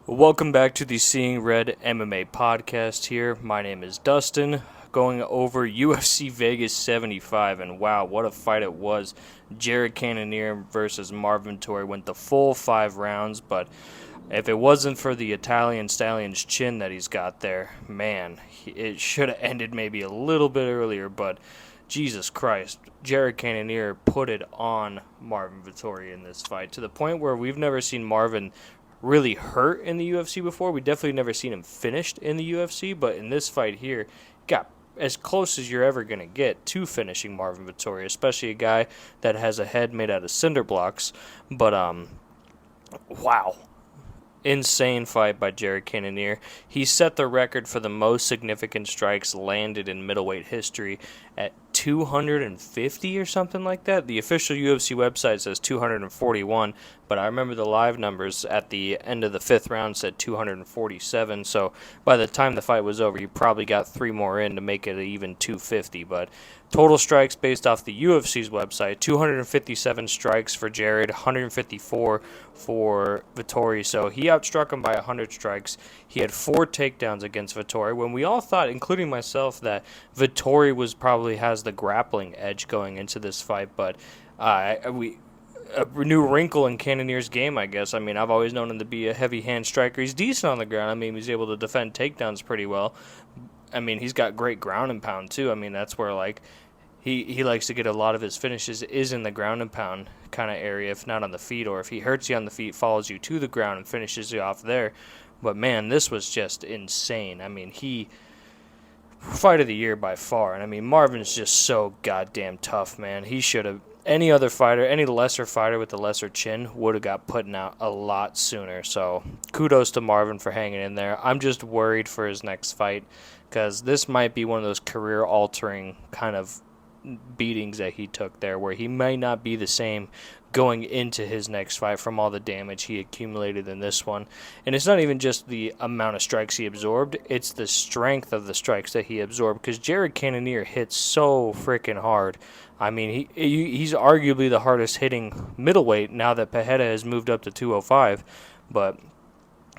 Welcome back to the Seeing Red MMA podcast here. My name is Dustin, going over UFC Vegas 75, and wow, what a fight it was. Jared Cannonier versus Marvin Vettori went the full 5 rounds, but if it wasn't for the Italian stallion's chin that he's got there, man, it should have ended maybe a little bit earlier, but Jesus Christ, Jared Cannonier put it on Marvin Vettori in this fight to the point where we've never seen Marvin really hurt in the UFC before. We definitely never seen him finished in the UFC, but in this fight here, got as close as you're ever going to get to finishing Marvin Vettori, especially a guy that has a head made out of cinder blocks. But, wow. Insane fight by Jared Cannonier. He set the record for the most significant strikes landed in middleweight history at 250 or something like that. The official UFC website says 241, but I remember the live numbers at the end of the 5th round said 247, so by the time the fight was over, you probably got 3 more in to make it even 250, but total strikes based off the UFC's website, 257 strikes for Jared, 154 for Vettori, so he outstruck him by 100 strikes. He had 4 takedowns against Vettori, when we all thought, including myself, that Vettori probably has the grappling edge going into this fight, but a new wrinkle in Cannonier's game, I guess. I mean, I've always known him to be a heavy hand striker. He's decent on the ground. I mean, he's able to defend takedowns pretty well. I mean, he's got great ground and pound, too. I mean, that's where, like, he likes to get a lot of his finishes is in the ground and pound kind of area, if not on the feet, or if he hurts you on the feet, follows you to the ground and finishes you off there. But, man, this was just insane. I mean, fight of the year by far. And, I mean, Marvin's just so goddamn tough, man. He should have... Any other fighter, any lesser fighter with a lesser chin would have got put out a lot sooner. So kudos to Marvin for hanging in there. I'm just worried for his next fight because this might be one of those career-altering kind of beatings that he took there where he may not be the same going into his next fight from all the damage he accumulated in this one. And it's not even just the amount of strikes he absorbed, it's the strength of the strikes that he absorbed because Jared Cannonier hits so freaking hard. I mean, he's arguably the hardest hitting middleweight now that Pereira has moved up to 205. But,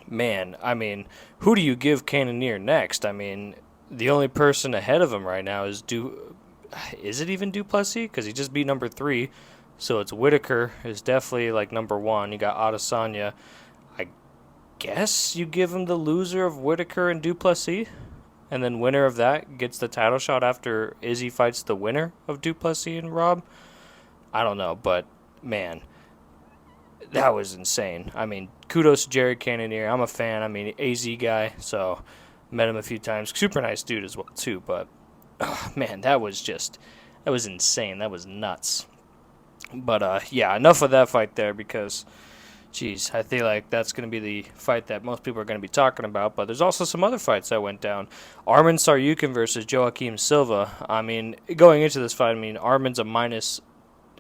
man, I mean, who do you give Cannonier next? I mean, the only person ahead of him right now is it even Duplessis? Because he just beat number 3. So it's Whitaker is definitely like number 1. You got Adesanya. I guess you give him the loser of Whitaker and Duplessis. And then winner of that gets the title shot after Izzy fights the winner of Duplessis and Rob. I don't know, but man, that was insane. I mean, kudos to Jared Cannonier. I'm a fan. I mean, AZ guy, so met him a few times. Super nice dude as well, too. But, man, that was insane. That was nuts. But, yeah, enough of that fight there because... Jeez, I feel like that's going to be the fight that most people are going to be talking about. But there's also some other fights that went down. Arman Tsarukyan versus Joaquim Silva. I mean, going into this fight, I mean, Arman's a minus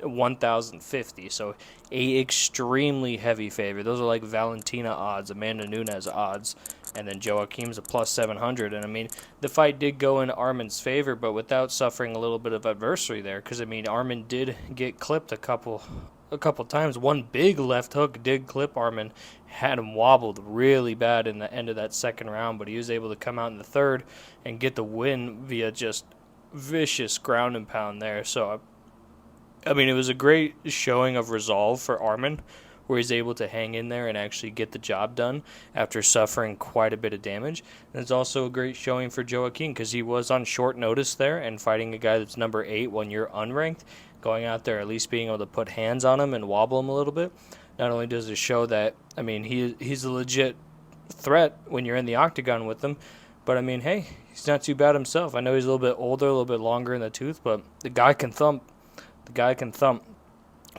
1,050, so a extremely heavy favorite. Those are like Valentina odds, Amanda Nunes odds, and then Joaquim's a plus 700. And I mean, the fight did go in Arman's favor, but without suffering a little bit of adversity there, because I mean, Arman did get clipped a couple times. One big left hook did clip Arman, had him wobbled really bad in the end of that 2nd round, but he was able to come out in the 3rd and get the win via just vicious ground and pound there. So, I mean, it was a great showing of resolve for Arman, where he's able to hang in there and actually get the job done after suffering quite a bit of damage. And it's also a great showing for Joaquim because he was on short notice there and fighting a guy that's number 8 when you're unranked. Going out there, at least being able to put hands on him and wobble him a little bit. Not only does it show that, I mean, he's a legit threat when you're in the octagon with him, but I mean, hey, he's not too bad himself. I know he's a little bit older, a little bit longer in the tooth, but the guy can thump.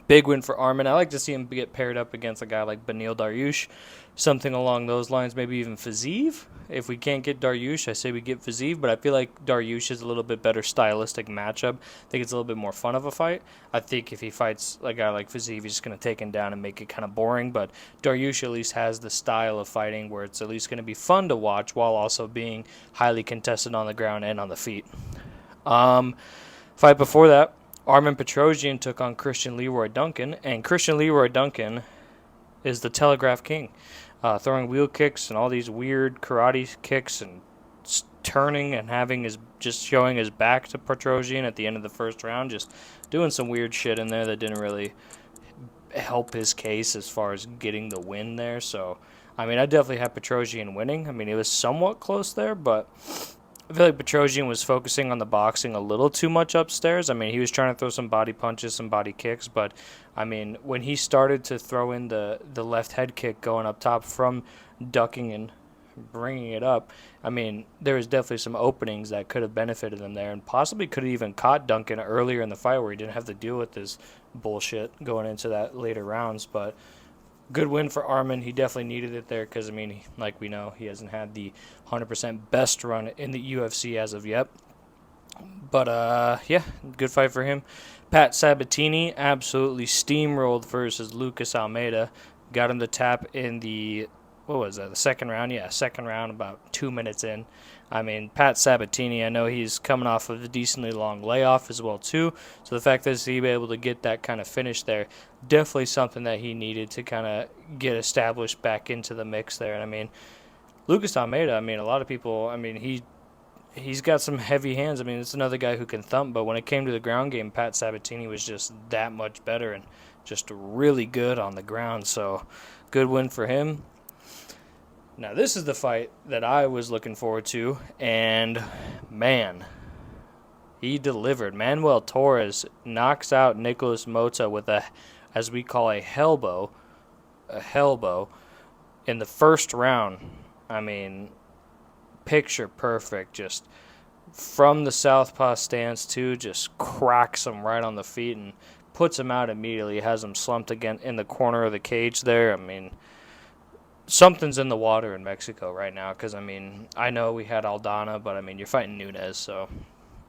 Big win for Arman. I like to see him get paired up against a guy like Beneil Dariush, something along those lines, maybe even Fiziev. If we can't get Dariush, I say we get Fiziev, but I feel like Dariush is a little bit better stylistic matchup. I think it's a little bit more fun of a fight. I think if he fights a guy like Fiziev, he's just going to take him down and make it kind of boring, but Dariush at least has the style of fighting where it's at least going to be fun to watch while also being highly contested on the ground and on the feet. Fight before that, Armen Petrosyan took on Christian Leroy Duncan, and Christian Leroy Duncan is the Telegraph King. throwing wheel kicks and all these weird karate kicks and turning and just showing his back to Petrosian at the end of the first round, just doing some weird shit in there that didn't really help his case as far as getting the win there. So, I mean, I definitely had Petrosian winning. I mean, it was somewhat close there, but I feel like Petrosian was focusing on the boxing a little too much upstairs. I mean, he was trying to throw some body punches, some body kicks, but, I mean, when he started to throw in the left head kick going up top from ducking and bringing it up, I mean, there was definitely some openings that could have benefited him there and possibly could have even caught Duncan earlier in the fight where he didn't have to deal with this bullshit going into that later rounds. But good win for Arman. He definitely needed it there because, I mean, like we know, he hasn't had the 100% best run in the UFC as of yet. But, yeah, good fight for him. Pat Sabatini absolutely steamrolled versus Lucas Almeida. Got him to tap in the the second round? Yeah, second round, about 2 minutes in. I mean, Pat Sabatini, I know he's coming off of a decently long layoff as well, too. So the fact that he's able to get that kind of finish there, definitely something that he needed to kind of get established back into the mix there. And, I mean, Lucas Almeida, I mean, a lot of people, I mean, he's got some heavy hands. I mean, it's another guy who can thump, but when it came to the ground game, Pat Sabatini was just that much better and just really good on the ground. So, good win for him. Now, this is the fight that I was looking forward to, and, man, he delivered. Manuel Torres knocks out Nicholas Mota with as we call a hellbow in the first round. I mean, picture perfect, just from the southpaw stance, too, just cracks him right on the feet and puts him out immediately, has him slumped again in the corner of the cage there. I mean, something's in the water in Mexico right now because, I mean, I know we had Aldana, but, I mean, you're fighting Nunes, so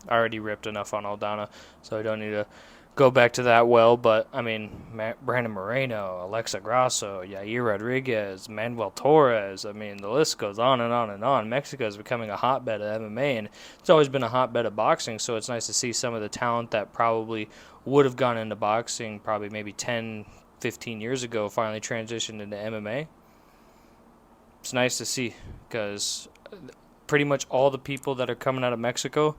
I already ripped enough on Aldana, so I don't need to go back to that well. But, I mean, Brandon Moreno, Alexa Grasso, Yair Rodriguez, Manuel Torres, I mean, the list goes on and on and on. Mexico is becoming a hotbed of MMA, and it's always been a hotbed of boxing, so it's nice to see some of the talent that probably would have gone into boxing probably maybe 10, 15 years ago finally transitioned into MMA. It's nice to see because pretty much all the people that are coming out of Mexico,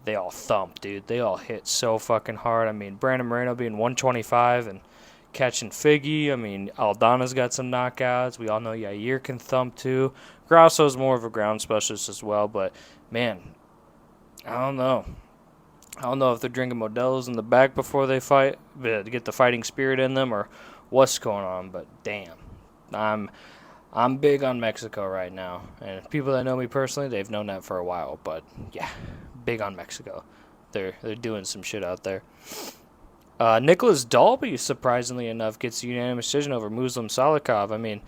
they all thump, dude. They all hit so fucking hard. I mean, Brandon Moreno being 125 and catching Figgy. I mean, Aldana's got some knockouts. We all know Yair can thump too. Grasso's more of a ground specialist as well, but, man, I don't know. I don't know if they're drinking Modelo's in the back before they fight to get the fighting spirit in them or what's going on, but damn. I'm big on Mexico right now, and people that know me personally, they've known that for a while, but yeah, big on Mexico. They're doing some shit out there. Nicholas Dalby, surprisingly enough, gets a unanimous decision over Muslim Salikov. I mean,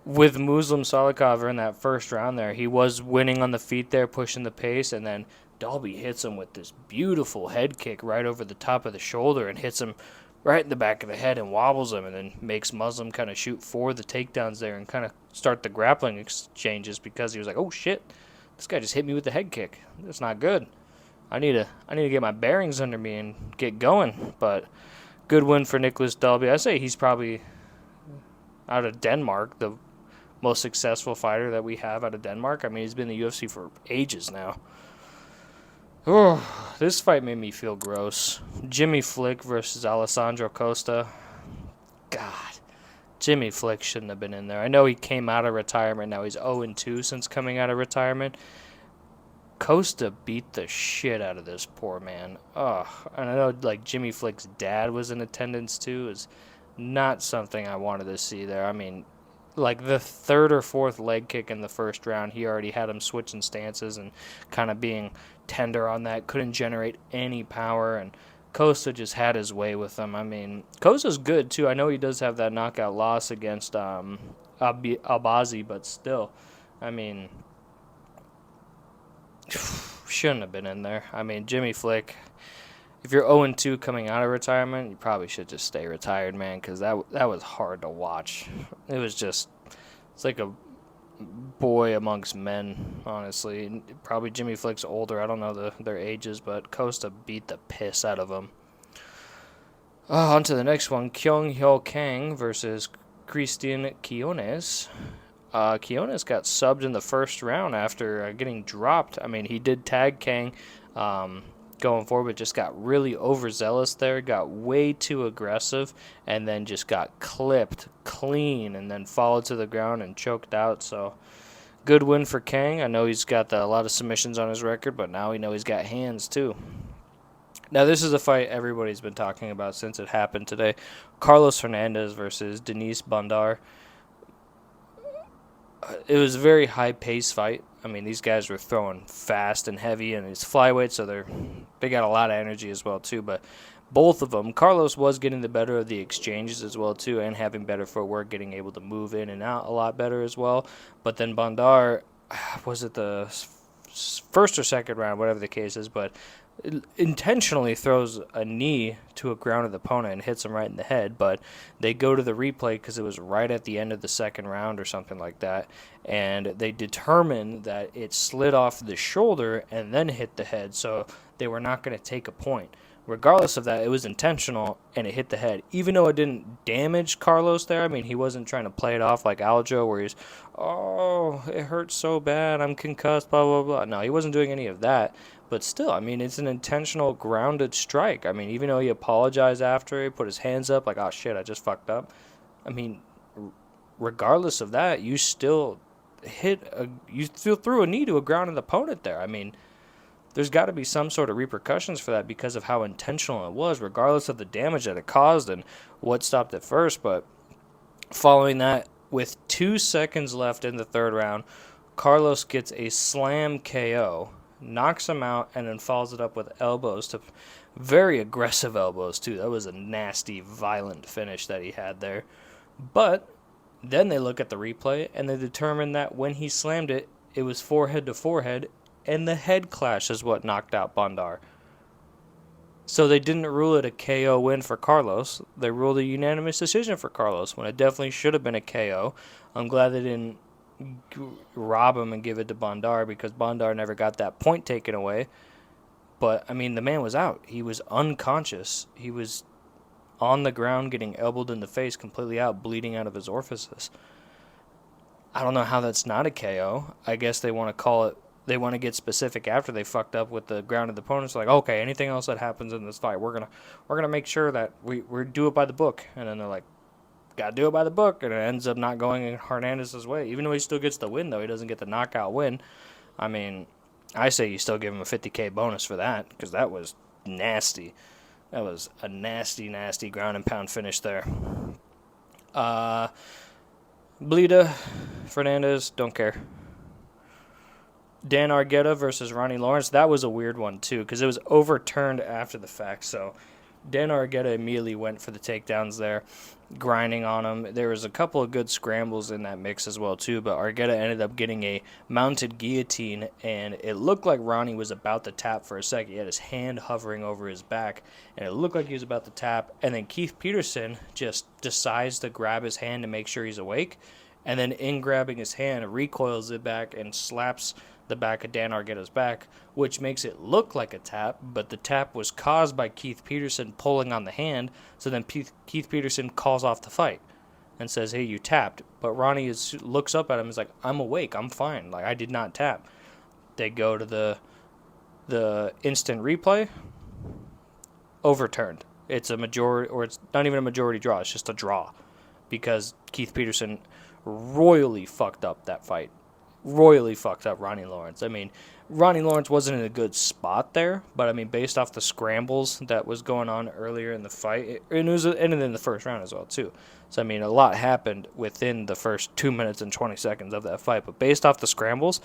with Muslim Salikov in that first round there, he was winning on the feet there, pushing the pace, and then Dalby hits him with this beautiful head kick right over the top of the shoulder and hits him right in the back of the head and wobbles him and then makes Muslim kind of shoot for the takedowns there and kind of start the grappling exchanges because he was like, oh shit, this guy just hit me with the head kick. That's not good. I need to get my bearings under me and get going. But good win for Nicholas Dalby. I say he's probably out of Denmark the most successful fighter that we have out of Denmark. I mean, he's been in the UFC for ages now. Oh, this fight made me feel gross. Jimmy Flick versus Alessandro Costa. God, Jimmy Flick shouldn't have been in there. I know he came out of retirement. Now he's 0-2 since coming out of retirement. Costa beat the shit out of this poor man. Oh, and I know like Jimmy Flick's dad was in attendance too. Is not something I wanted to see there. I mean, like the third or fourth leg kick in the first round, he already had him switching stances and kind of being tender on that. Couldn't generate any power, and Costa just had his way with him. I mean, Costa's good too. I know he does have that knockout loss against Albazi, but still, I mean, shouldn't have been in there. I mean, Jimmy Flick, if you're 0-2 coming out of retirement, you probably should just stay retired, man, because that was hard to watch. It was just, it's like a boy amongst men, honestly. Probably Jimmy Flick's older. I don't know their ages, but Costa beat the piss out of him. On to the next one. Kyung Hyo Kang versus Christian Quiones. Quinones got subbed in the first round after getting dropped. I mean, he did tag Kang going forward, but just got really overzealous there, got way too aggressive, and then just got clipped clean and then followed to the ground and choked out. So good win for Kang. I know he's got a lot of submissions on his record, but now we know he's got hands too. Now, this is a fight everybody's been talking about since it happened today. Carlos Hernandez versus Denise Bandar. It was a very high-paced fight. I mean, these guys were throwing fast and heavy, and it's flyweight, so they got a lot of energy as well, too. But both of them, Carlos was getting the better of the exchanges as well, too, and having better footwork, getting able to move in and out a lot better as well. But then Bandar, was it the first or second round, whatever the case is, but intentionally throws a knee to a grounded opponent and hits him right in the head, but they go to the replay because it was right at the end of the second round or something like that, and they determined that it slid off the shoulder and then hit the head, so they were not going to take a point. Regardless of that, it was intentional, and it hit the head. Even though it didn't damage Carlos there, I mean, he wasn't trying to play it off like Aljo, where he's, oh, it hurts so bad, I'm concussed, blah, blah, blah. No, he wasn't doing any of that. But still, I mean, it's an intentional grounded strike. I mean, even though he apologized after, he put his hands up like, oh, shit, I just fucked up. I mean, regardless of that, you still threw a knee to a grounded opponent there. I mean, there's got to be some sort of repercussions for that because of how intentional it was, regardless of the damage that it caused and what stopped it first. But following that, with 2 seconds left in the third round, Carlos gets a slam KO, knocks him out, and then follows it up with elbows, to very aggressive elbows, too. That was a nasty, violent finish that he had there. But then they look at the replay, and they determine that when he slammed it, it was forehead to forehead, and the head clash is what knocked out Bandar. So they didn't rule it a KO win for Carlos. They ruled a unanimous decision for Carlos, when it definitely should have been a KO. I'm glad they didn't rob him and give it to Bandar, because Bandar never got that point taken away. But, I mean, the man was out. He was unconscious. He was on the ground getting elbowed in the face, completely out, bleeding out of his orifices. I don't know how that's not a KO. I guess they want to call it, they want to get specific after they fucked up with the grounded opponents. Like, okay, anything else that happens in this fight, we're gonna make sure that we do it by the book. And then they're like, gotta do it by the book, and it ends up not going in Hernandez's way. Even though he still gets the win, though, he doesn't get the knockout win. I mean, I say you still give him a $50K bonus for that, because that was nasty. That was a nasty, nasty ground and pound finish there. Blida, Fernandez, don't care. Dan Argueta versus Ronnie Lawrence, that was a weird one, too, because it was overturned after the fact, so Dan Argueta immediately went for the takedowns there, grinding on him. There was a couple of good scrambles in that mix as well, too, but Argueta ended up getting a mounted guillotine, and it looked like Ronnie was about to tap for a second. He had his hand hovering over his back, and it looked like he was about to tap, and then Keith Peterson just decides to grab his hand to make sure he's awake, and then in grabbing his hand, recoils it back and slaps the back of Dan Argueta's back, which makes it look like a tap, but the tap was caused by Keith Peterson pulling on the hand, so then Keith Peterson calls off the fight and says, hey, you tapped. But Ronnie looks up at him and is like, I'm awake, I'm fine, like, I did not tap. They go to the instant replay, overturned. It's a majority, or it's not even a majority draw, it's just a draw, because Keith Peterson royally fucked up that fight. Royally fucked up Ronnie Lawrence. I mean, Ronnie Lawrence wasn't in a good spot there, but I mean, based off the scrambles that was going on earlier in the fight, and it was ended in the first round as well, too. So, I mean, a lot happened within the first 2 minutes and 20 seconds of that fight, but based off the scrambles,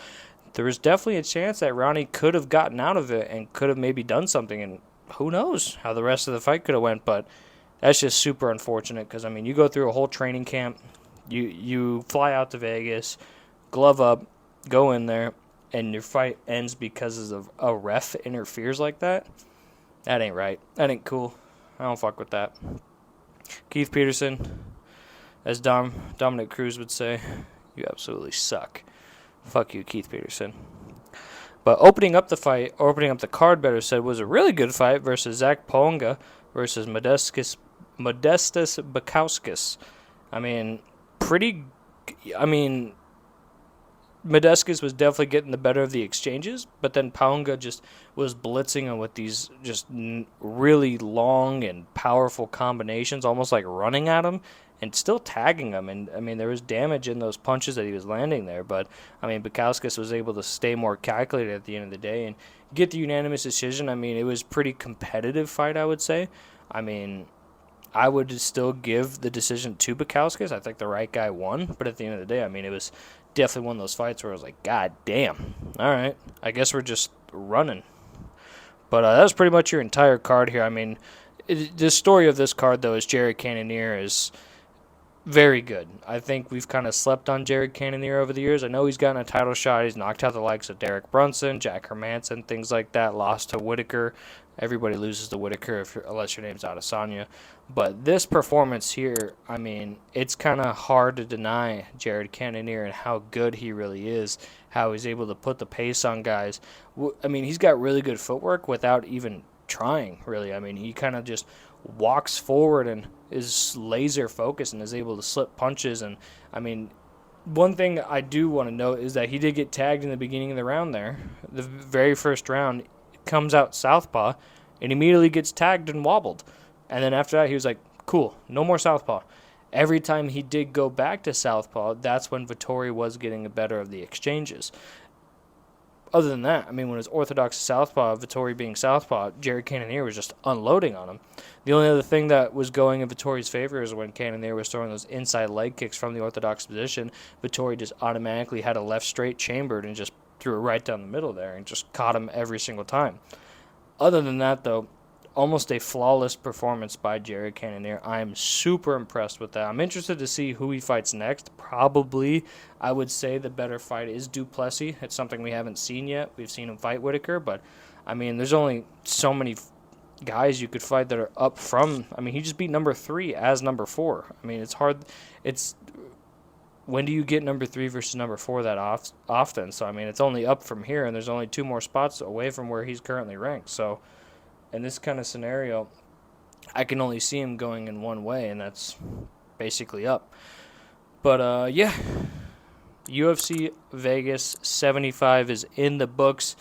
there was definitely a chance that Ronnie could have gotten out of it and could have maybe done something, and who knows how the rest of the fight could have went, but that's just super unfortunate, because, I mean, you go through a whole training camp, you fly out to Vegas, glove up, go in there, and your fight ends because of a ref interferes like that. That ain't right. That ain't cool. I don't fuck with that. Keith Peterson, as Dominic Cruz would say, you absolutely suck. Fuck you, Keith Peterson. But opening up the fight, or opening up the card, better said, was a really good fight versus Zach Ponga versus Modestus Bukowskis. I mean, Medeskis was definitely getting the better of the exchanges, but then Paunga just was blitzing him with these just really long and powerful combinations, almost like running at him and still tagging him. And, I mean, there was damage in those punches that he was landing there, but, I mean, Bukowskis was able to stay more calculated at the end of the day and get the unanimous decision. I mean, it was a pretty competitive fight, I would say. I mean, I would still give the decision to Bukowskis. I think the right guy won, but at the end of the day, I mean, it was definitely one of those fights where I was like, God damn, all right, I guess we're just running. But that was pretty much your entire card here. I mean, the story of this card, though, is Jared Cannonier is very good. I think we've kind of slept on Jared Cannonier over the years. I know he's gotten a title shot. He's knocked out the likes of Derek Brunson, Jack Hermanson, things like that. Lost to Whitaker. Everybody loses to Whitaker unless your name's Adesanya. But this performance here, I mean, it's kind of hard to deny Jared Cannonier and how good he really is, how he's able to put the pace on guys. I mean, he's got really good footwork without even trying, really. I mean, he kind of just walks forward and is laser focused and is able to slip punches. And, I mean, one thing I do want to note is that he did get tagged in the beginning of the round there. The very first round, comes out southpaw and immediately gets tagged and wobbled. And then after that, he was like, cool, no more southpaw. Every time he did go back to southpaw, that's when Vettori was getting the better of the exchanges. Other than that, I mean, when it was orthodox southpaw, Vettori being southpaw, Jared Cannonier was just unloading on him. The only other thing that was going in Vettori's favor is when Cannonier was throwing those inside leg kicks from the orthodox position, Vettori just automatically had a left straight chambered and just threw it right down the middle there and just caught him every single time. Other than that, though, almost a flawless performance by Jared Cannonier. I am super impressed with that. I'm interested to see who he fights next. Probably, I would say the better fight is Duplessis. It's something we haven't seen yet. We've seen him fight Whitaker, but, I mean, there's only so many guys you could fight that are up from. I mean, he just beat number 3 as number 4. I mean, it's hard. When do you get number 3 versus number 4 that often? So, I mean, it's only up from here, and there's only 2 more spots away from where he's currently ranked. So, in this kind of scenario, I can only see him going in one way, and that's basically up. But, yeah, UFC Vegas 75 is in the books.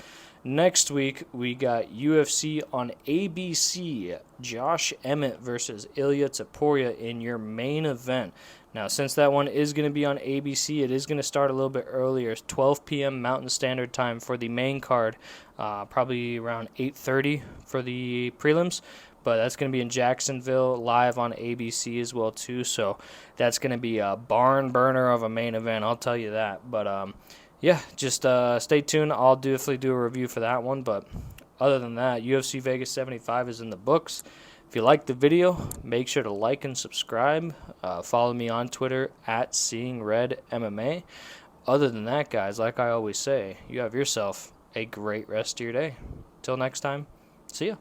Next week, we got UFC on ABC, Josh Emmett versus Ilya Topuria in your main event. Now, since that one is going to be on ABC, it is going to start a little bit earlier. It's 12 p.m. Mountain Standard Time for the main card, probably around 8:30 for the prelims. But that's going to be in Jacksonville, live on ABC as well, too. So that's going to be a barn burner of a main event, I'll tell you that. But, yeah, just stay tuned. I'll definitely do a review for that one. But other than that, UFC Vegas 75 is in the books. If you liked the video, make sure to like and subscribe. Follow me on Twitter at SeeingRedMMA. Other than that, guys, like I always say, you have yourself a great rest of your day. Till next time, see ya.